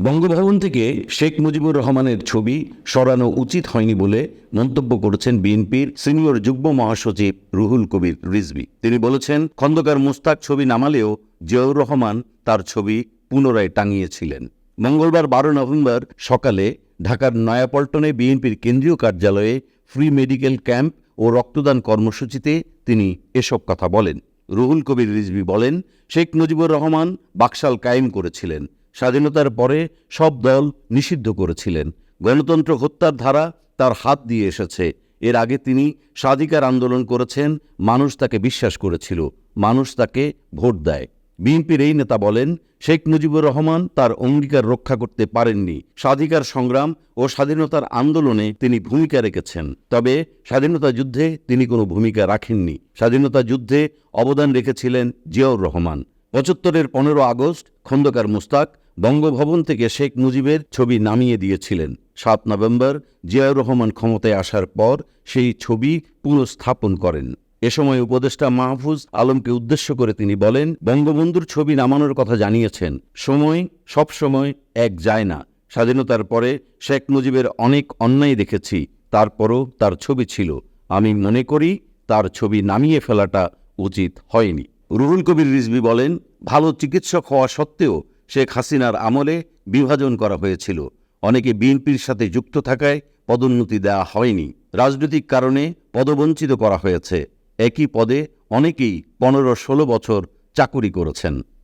বঙ্গভবন থেকে শেখ মুজিবুর রহমানের ছবি সরানো উচিত হয়নি বলে মন্তব্য করেছেন বিএনপির সিনিয়র যুগ্ম মহাসচিব রুহুল কবির রিজভী। তিনি বলেছেন, খন্দকার মুশতাক ছবি নামালেও জিয়াউর রহমান তার ছবি পুনরায় টাঙিয়েছিলেন। মঙ্গলবার 12 নভেম্বর সকালে ঢাকার নয়াপল্টনে বিএনপির কেন্দ্রীয় কার্যালয়ে ফ্রি মেডিকেল ক্যাম্প ও রক্তদান কর্মসূচিতে তিনি এসব কথা বলেন। রুহুল কবির রিজভী বলেন, শেখ মুজিবুর রহমান বাকশাল কায়েম করেছিলেন। স্বাধীনতার পরে সব দল নিষিদ্ধ করেছিলেন। গণতন্ত্র হত্যার ধারা তার হাত দিয়ে এসেছে। এর আগে তিনি স্বাধিকার আন্দোলন করেছেন। মানুষ তাকে বিশ্বাস করেছিল, মানুষ তাকে ভোট দেয়। বিএনপির এই নেতা বলেন, শেখ মুজিবুর রহমান তার অঙ্গীকার রক্ষা করতে পারেননি। স্বাধিকার সংগ্রাম ও স্বাধীনতার আন্দোলনে তিনি ভূমিকা রেখেছেন, তবে স্বাধীনতা যুদ্ধে তিনি কোনো ভূমিকা রাখেননি। স্বাধীনতা যুদ্ধে অবদান রেখেছিলেন জিয়াউর রহমান। 75-এর 15 আগস্ট খন্দকার মুশতাক বঙ্গভবন থেকে শেখ মুজিবের ছবি নামিয়ে দিয়েছিলেন। 7 নভেম্বর জিয়াউর রহমান ক্ষমতায় আসার পর সেই ছবি পুনঃস্থাপন করেন। এ সময় উপদেষ্টা মাহফুজ আলমকে উদ্দেশ্য করে তিনি বলেন, বঙ্গবন্ধুর ছবি নামানোর কথা জানিয়েছেন। সময় সব সময় এক যায় না। স্বাধীনতার পরে শেখ মুজিবের অনেক অন্যায় দেখেছি, তারপরও তার ছবি ছিল। আমি মনে করি তার ছবি নামিয়ে ফেলাটা উচিত হয়নি। রুহুল কবির রিজভী বলেন, ভালো চিকিৎসক হওয়া সত্ত্বেও শেখ হাসিনার আমলে বিভাজন করা হয়েছিল। অনেকে বিএনপির সাথে যুক্ত থাকায় পদোন্নতি দেওয়া হয়নি। রাজনৈতিক কারণে পদবঞ্চিত করা হয়েছে। একই পদে অনেকেই 15-16 বছর চাকুরি করেছেন।